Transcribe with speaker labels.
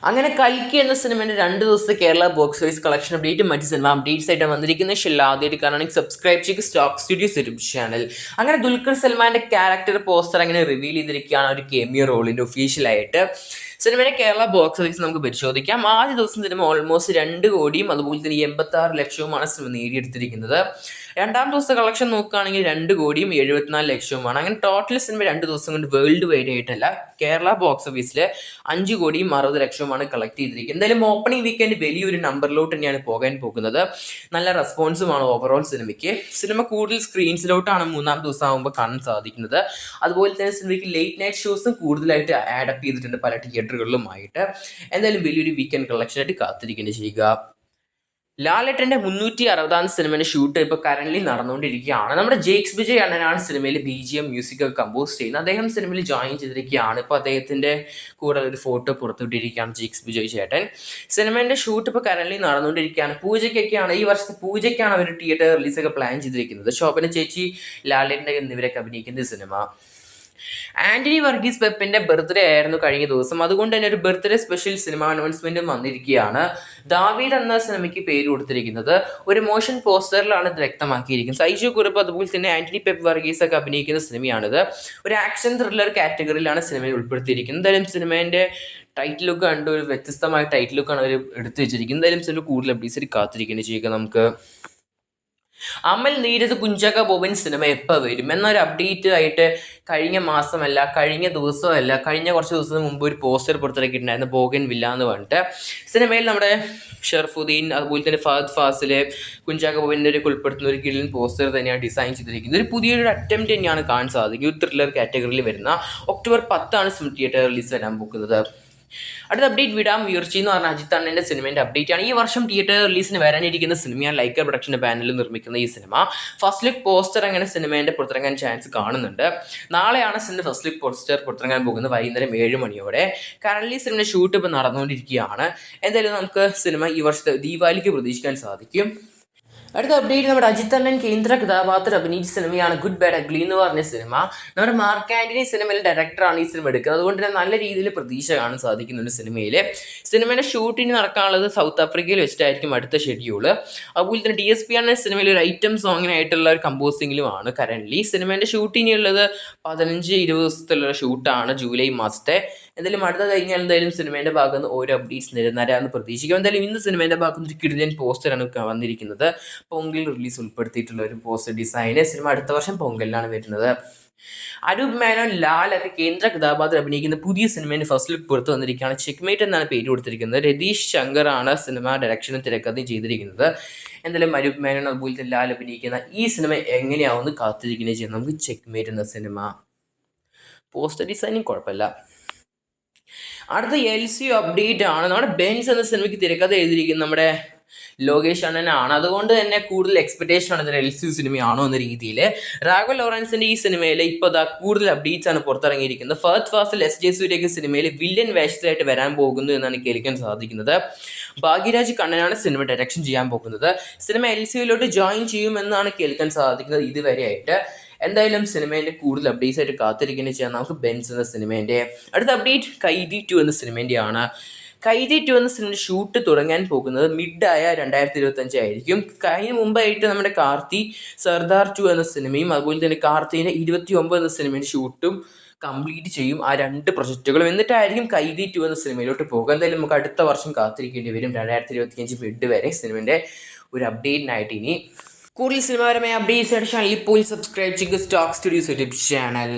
Speaker 1: അങ്ങനെ കൽക്കി എന്ന സിനിമയുടെ 2 ദിവസത്തെ കേരള ബോക്സ് ഓഫീസ് കളക്ഷൻ അപ്ഡേറ്റും മറ്റ് സിനിമ അപ്ഡേറ്റ്സ് ആയിട്ട് വന്നിരിക്കുന്ന ആദ്യമായിട്ട് കാണണമെങ്കിൽ സബ്സ്ക്രൈബ് ചെയ്യുക സ്റ്റോക്ക് സ്റ്റുഡിയോസ് യൂട്യൂബ് ചാനൽ. അങ്ങനെ ദുൽഖർ സൽമാന്റെ ക്യാരക്ടർ പോസ്റ്റർ അങ്ങനെ റിവീൽ ചെയ്തിരിക്കുകയാണ് ഒരു കേമിയോ റോളിന്റെ ഒഫീഷ്യലായിട്ട്. സിനിമയുടെ കേരള ബോക്സ് ഓഫീസ് നമുക്ക് പരിശോധിക്കാം. ആദ്യ ദിവസം സിനിമ ഓൾമോസ്റ്റ് 2 കോടിയും അതുപോലെ തന്നെ 86 ലക്ഷവുമാണ് സിനിമ നേടിയെടുത്തിരിക്കുന്നത്. രണ്ടാം ദിവസത്തെ കളക്ഷൻ നോക്കുകയാണെങ്കിൽ 2 കോടിയും 74 ലക്ഷവുമാണ്. അങ്ങനെ ടോട്ടൽ സിനിമ 2 ദിവസം കൊണ്ട് വേൾഡ് വൈഡ് ആയിട്ടല്ല, കേരള ബോക്സ് ഓഫീസിൽ 5 കോടിയും 60 ലക്ഷവുമാണ് കളക്ട് ചെയ്തിരിക്കുന്നത്. എന്തായാലും ഓപ്പണിംഗ് വീക്കെൻഡ് വലിയൊരു നമ്പറിലോട്ട് തന്നെയാണ് പോകാൻ പോകുന്നത്. നല്ല റെസ്പോൺസുമാണ് ഓവറോൾ സിനിമയ്ക്ക്. സിനിമ കൂടുതൽ സ്ക്രീൻസിലോട്ടാണ് 3-ാം ദിവസം ആകുമ്പോൾ കാണാൻ സാധിക്കുന്നത്. അതുപോലെ തന്നെ സിനിമയ്ക്ക് ലേറ്റ് നൈറ്റ് ഷോസും കൂടുതലായിട്ട് ആഡപ്പ് ചെയ്തിട്ടുണ്ട് പല തിയേറ്ററുകളിലുമായിട്ട്. എന്തായാലും വലിയൊരു വീക്കെൻഡ് കളക്ഷനായിട്ട് കാത്തിരിക്കുന്നത് ചെയ്യുക. ലാലേട്ടൻ്റെ 360ാം സിനിമയുടെ ഷൂട്ട് ഇപ്പോൾ കറന്റ് നടന്നുകൊണ്ടിരിക്കുകയാണ്. നമ്മുടെ ജേക്സ് വിജയ് അണ്ണനാണ് സിനിമയിൽ BGM മ്യൂസിക് ഒക്കെ കമ്പോസ് ചെയ്യുന്നത്. അദ്ദേഹം സിനിമയിൽ ജോയിൻ ചെയ്തിരിക്കുകയാണ്. ഇപ്പോൾ അദ്ദേഹത്തിൻ്റെ കൂടെ ഒരു ഫോട്ടോ പുറത്തുവിട്ടിരിക്കുകയാണ് ജേക്സ് വിജയ് ചേട്ടൻ. സിനിമേൻ്റെ ഷൂട്ട് ഇപ്പോൾ കറന്റ് നടന്നുകൊണ്ടിരിക്കുകയാണ്. ഈ വർഷത്തെ പൂജയ്ക്കാണ് അവർ തിയേറ്റർ റിലീസൊക്കെ പ്ലാൻ ചെയ്തിരിക്കുന്നത്. ശോഭന ചേച്ചി, ലാലേട്ടൻ എന്നിവരൊക്കെ അഭിനയിക്കുന്ന സിനിമ. ആന്റണി വർഗീസ് പെപ്പിന്റെ ബർത്ത്ഡേ ആയിരുന്നു കഴിഞ്ഞ ദിവസം. അതുകൊണ്ട് തന്നെ ഒരു ബർത്ത്ഡേ സ്പെഷ്യൽ സിനിമ അനൗൺസ്മെന്റും വന്നിരിക്കുകയാണ്. ദാവീദ് എന്ന സിനിമയ്ക്ക് പേര് കൊടുത്തിരിക്കുന്നത് ഒരു മോഷൻ പോസ്റ്ററിലാണ് ഇത് വ്യക്തമാക്കിയിരിക്കുന്നത്. സൈജു കുറുപ്പ് അതുപോലെ തന്നെ ആന്റണി പെപ്പ് വർഗീസ് ഒക്കെ അഭിനയിക്കുന്ന സിനിമയാണിത്. ഒരു ആക്ഷൻ ത്രില്ലർ കാറ്റഗറിയിലാണ് സിനിമയിൽ ഉൾപ്പെടുത്തിയിരിക്കുന്നത്. എന്തായാലും സിനിമേൻ്റെ ടൈറ്റിൽ ലുക്ക് കണ്ട് ഒരു വ്യത്യസ്തമായ ടൈറ്റിൽ ലുക്കാണ് അവർ എടുത്തു വെച്ചിരിക്കുന്നത്. എന്തായാലും സിനിമ കൂടുതൽ അപ്ഡേറ്റ്സ് കാത്തിരിക്കുന്നത് ചെയ്യുക. നമുക്ക് അമൽ നീരജ് കുഞ്ചാക്ക ബോബൻ സിനിമ എപ്പോൾ വരും എന്നൊരു അപ്ഡേറ്റ് ആയിട്ട് കഴിഞ്ഞ മാസമല്ല, കഴിഞ്ഞ ദിവസമല്ല, കഴിഞ്ഞ കുറച്ച് ദിവസത്തിന് മുമ്പ് ഒരു പോസ്റ്റർ പുറത്തിറക്കിയിട്ടുണ്ടായിരുന്നു, ബോഗൻ വില്ല എന്ന് പറഞ്ഞിട്ട്. സിനിമയിൽ നമ്മുടെ ഷർഫുദ്ദീൻ അതുപോലെ തന്നെ ഫഹദ് ഫാസിൽ, കുഞ്ചാക്ക ബോബൻ്റെ ഒരു ഉൾപ്പെടുത്തുന്ന ഒരു കിടിലൻ പോസ്റ്റർ തന്നെയാണ് ഡിസൈൻ ചെയ്തിരിക്കുന്നത്. ഒരു പുതിയൊരു അറ്റംപ്റ്റ് തന്നെയാണ് കാണാൻ സാധിക്കും. ഒരു ത്രില്ലർ കാറ്റഗറിയിൽ വരുന്ന ഒക്ടോബർ 10 സിനിമ തിയേറ്റർ റിലീസ് വരാൻ പോകുന്നത്. അടുത്ത അപ്ഡേറ്റ് വിടാം ഉയർച്ചി എന്ന് പറഞ്ഞ അജിത് അണ്ണൻ്റെ സിനിമേൻ്റെ അപ്ഡേറ്റ് ആണ്. ഈ വർഷം തിയേറ്റർ റിലീസിന് വരാനിരിക്കുന്ന സിനിമയാണ് ലൈക്കർ പ്രൊഡക്ഷൻ്റെ ബാനറിൽ നിർമ്മിക്കുന്ന ഈ സിനിമ. ഫസ്റ്റ് ലുക്ക് പോസ്റ്റർ അങ്ങനെ സിനിമേൻ്റെ പുറത്തിറങ്ങാൻ ചാൻസ് കാണുന്നുണ്ട്. നാളെയാണ് സിനിമ ഫസ്റ്റ് ലുക്ക് പോസ്റ്റർ പുറത്തിറങ്ങാൻ പോകുന്നത്, വൈകുന്നേരം 7 മണിയോടെ. കറന്റ് സിനിമയുടെ ഷൂട്ട് ഇപ്പോൾ നടന്നുകൊണ്ടിരിക്കുകയാണ്. എന്തായാലും നമുക്ക് സിനിമ ഈ വർഷത്തെ ദീപാവലിക്ക് പ്രതീക്ഷിക്കാൻ സാധിക്കും. അടുത്ത അപ്ഡേറ്റ് നമ്മുടെ അജിത് അണ്ണൻ കേന്ദ്ര കഥാപാത്രം അഭിനയിച്ച സിനിമയാണ് ഗുഡ് ബാഡ് അഗ്ലി എന്ന് പറഞ്ഞ സിനിമ. നമ്മുടെ മാർക്ക് ആന്റണി സിനിമയിൽ ഡയറക്ടറാണ് ഈ സിനിമ എടുക്കുന്നത്. അതുകൊണ്ട് തന്നെ നല്ല രീതിയിൽ പ്രതീക്ഷ കാണാൻ സാധിക്കുന്നുണ്ട് സിനിമയിൽ. സിനിമയുടെ ഷൂട്ടിന് നടക്കാനുള്ളത് സൗത്ത് ആഫ്രിക്കയിൽ വെച്ചിട്ടായിരിക്കും അടുത്ത ഷെഡ്യൂള്. അതുപോലെ തന്നെ DSP ആണ് സിനിമയിൽ ഒരു ഐറ്റം സോങ്ങിനായിട്ടുള്ള ഒരു കമ്പോസിങ്ങിലുമാണ് കറൻ്റ്ലി. സിനിമേൻ്റെ ഷൂട്ടിനുള്ളത് 15-20 ദിവസത്തിലുള്ള ഷൂട്ടാണ്, ജൂലൈ മാസത്തെ. എന്തായാലും അടുത്ത കഴിഞ്ഞാൽ എന്തായാലും സിനിമേൻ്റെ ഭാഗത്ത് നിന്ന് ഓരോ അപ്ഡേറ്റ്സ് നിരന്തരാന്ന് പ്രതീക്ഷിക്കും. എന്തായാലും ഇന്ന് സിനിമേൻ്റെ ഭാഗത്ത് നിന്ന് ഒരു കിടിലൻ പോസ്റ്ററാണ് വന്നിരിക്കുന്നത്. പൊങ്കൽ റിലീസ് ഉൾപ്പെടുത്തിയിട്ടുള്ള ഒരു പോസ്റ്റർ ഡിസൈന്. സിനിമ അടുത്ത വർഷം പൊങ്കലിലാണ് വരുന്നത്. അനൂപ് മേനോൻ, ലാൽ ഒക്കെ കേന്ദ്ര കഥാപാത്രം അഭിനയിക്കുന്ന പുതിയ സിനിമേൻ്റെ ഫസ്റ്റ് ലുക്ക് പുറത്തു വന്നിരിക്കുകയാണ്. ചെക്ക്മേറ്റ് എന്നാണ് പേര് കൊടുത്തിരിക്കുന്നത്. രതീഷ് ശങ്കർ ആണ് സിനിമ ഡയറക്ഷനും തിരക്കഥയും ചെയ്തിരിക്കുന്നത്. എന്തായാലും അനൂപ് മേനോൻ അതുപോലെ ലാൽ അഭിനയിക്കുന്ന ഈ സിനിമ എങ്ങനെയാവുമെന്ന് കാത്തിരിക്കുന്നത് ചെയ്യുന്നത്. നമുക്ക് ചെക്ക്മേറ്റ് എന്ന സിനിമ പോസ്റ്റർ ഡിസൈനിങ് കുഴപ്പമില്ല. അടുത്ത LCU അപ്ഡേറ്റ് ആണ്. നമ്മുടെ ബെൻസ് എന്ന സിനിമയ്ക്ക് തിരക്കഥ എഴുതിയിരിക്കുന്നത് നമ്മുടെ ലോകേഷ് അണ്ണനാണ്. അതുകൊണ്ട് തന്നെ കൂടുതൽ എക്സ്പെക്ടേഷൻ ആണ് ഇതിന് LCU സിനിമയാണോ എന്ന രീതിയിൽ. രാഘവ ലോറൻസിൻ്റെ ഈ സിനിമയിൽ ഇപ്പോൾ കൂടുതൽ അപ്ഡേറ്റ്സ് ആണ് പുറത്തിറങ്ങിയിരിക്കുന്നത്. ഫഹദ് ഫാസിൽ SJ സൂര്യയ്ക്ക് സിനിമയിൽ വില്ലൻ വേഷത്തിലായിട്ട് വരാൻ പോകുന്നു എന്നാണ് കേൾക്കാൻ സാധിക്കുന്നത്. ഭാഗ്യരാജ് കണ്ണനാണ് സിനിമ ഡയറക്ഷൻ ചെയ്യാൻ പോകുന്നത്. സിനിമ LCUയിലോട്ട് ജോയിൻ ചെയ്യുമെന്നാണ് കേൾക്കാൻ സാധിക്കുന്നത് ഇതുവരെയായിട്ട്. എന്തായാലും സിനിമേൻ്റെ കൂടുതൽ അപ്ഡേറ്റ്സ് ആയിട്ട് കാത്തിരിക്കുന്നത് ചെയ്യാൻ നമുക്ക് ബെൻസ് എന്ന സിനിമേൻ്റെ. അടുത്ത അപ്ഡേറ്റ് കൈദി 2 എന്ന സിനിമേൻ്റെയാണ്. കൈദി 2 എന്ന സിനിമ ഷൂട്ട് തുടങ്ങാൻ പോകുന്നത് മിഡായ 2025 ആയിരിക്കും. കഴിഞ്ഞ മുമ്പായിട്ട് നമ്മുടെ കാർത്തി സർദാർ 2 എന്ന സിനിമയും അതുപോലെ തന്നെ കാർത്തിൻ്റെ 29 എന്ന സിനിമയുടെ ഷൂട്ടും കംപ്ലീറ്റ് ചെയ്യും, ആ 2 പ്രൊജക്റ്റുകളും. എന്നിട്ടായിരിക്കും കൈദി 2 എന്ന സിനിമയിലോട്ട് പോകുക. എന്തായാലും നമുക്ക് അടുത്ത വർഷം കാത്തിരിക്കേണ്ടി വരും 2025 മിഡ് വരെ സിനിമേൻ്റെ ഒരു അപ്ഡേറ്റിനായിട്ട്. ഇനി കൂടുതൽ സിനിമാപരമായ അപ്ഡേറ്റ്സ് ആയിട്ട് ചാനൽ ഇപ്പോൾ സബ്സ്ക്രൈബ് ചെയ്യുക സ്റ്റോക്ക് സ്റ്റുഡിയോസ് യൂട്യൂബ് ചാനൽ.